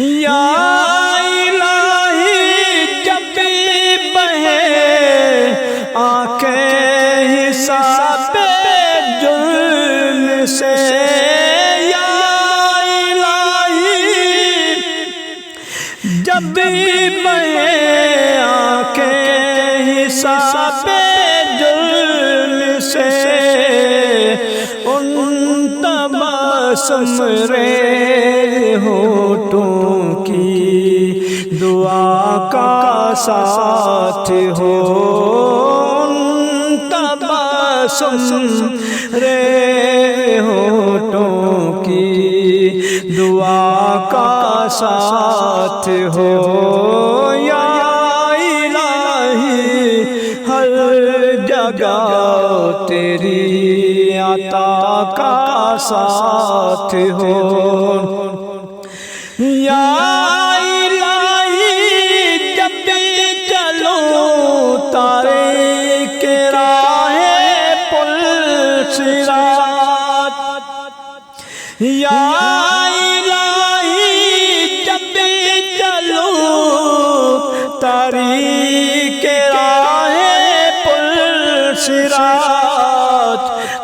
یا الہی جب بھی بہے آنکھیں حساب جرم سے، یا الہی جب بھی بہے آنکھیں حساب جرم سے، ان تبسم رے ہونٹوں کی دعا کا ساتھ ہو، ان تبسم رے ہونٹوں کی دعا کا ساتھ ہو، یا الہی ہر جگہ تیری عطا کا ساتھ ہو، یا الہی جب بھی چلوں تاریک راہ پل صراط، یا الہی جب بھی چلوں تاریک راہ پل صراط،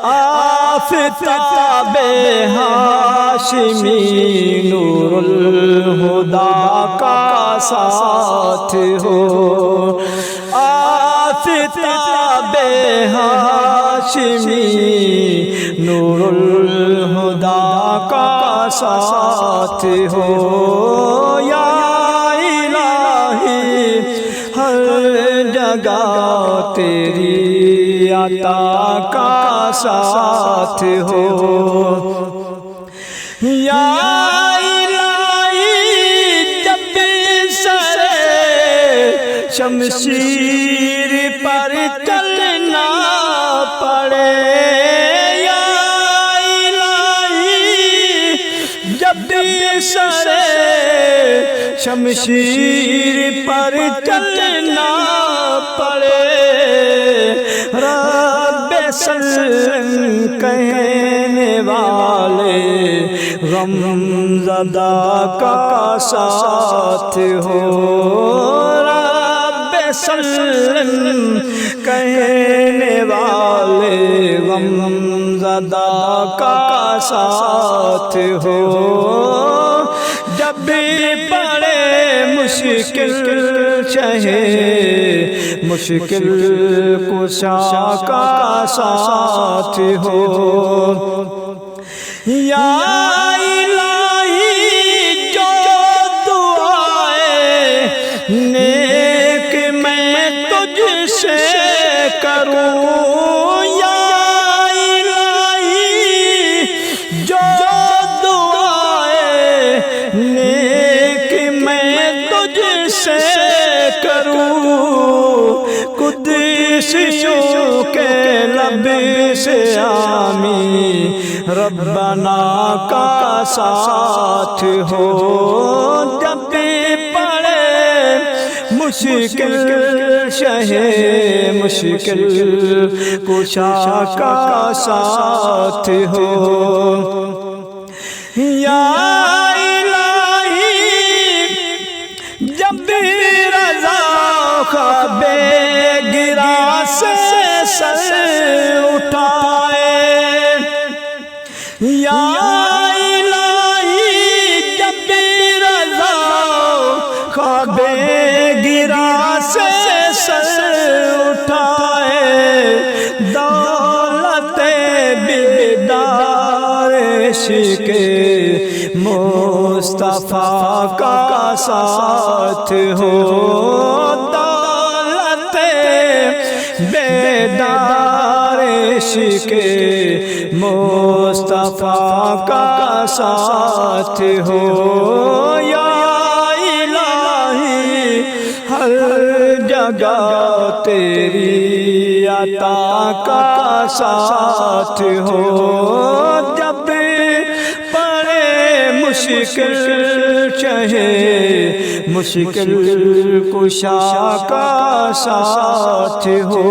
آفتاب ہاشمی نور الہدی کا ساتھ ہو، آفتاب ہاشمی نور الہدی کا ساتھ ہو، یا الہی ہر جگہ تیری عطا کا ساتھ ہو، یا الہی جب بھی سر شمشیر پر چلنا پڑے، یا الہی جب بھی سر شمشیر پر چلنا پڑے، رب سلم کہنے والے غم زدہ کا ساتھ ہو، رب سلم کہنے والے غم زدہ کا ساتھ ہو، جب بھی پڑے مشکل چاہے مشکل کشا کا ساتھ ہو، یا الہی جو دعائیں نیک میں تجھ سے کروں، یا الہی جو دعائیں نیک میں تجھ سے کروں، قدسیوں کے لب سے آمین ربنا کا ساتھ ہو، جب بھی پڑے مشکل شہے مشکل کشا کا ساتھ ہو، یا الہی جب بھی رضا خواب گرا سے سر اٹھائے، یا الہی جب بھی رضا خواب گرا سے سر اٹھائے، دولت بیدار عشق مصطفیٰ کا ساتھ ہو، دولت بیدار عشق مصطفیٰ کا ساتھ ہو، یا الہی ہر جگہ تیری عطا کا ساتھ ہو، جب پڑے مشکل چاہے مشکل کشا کا ساتھ ہو۔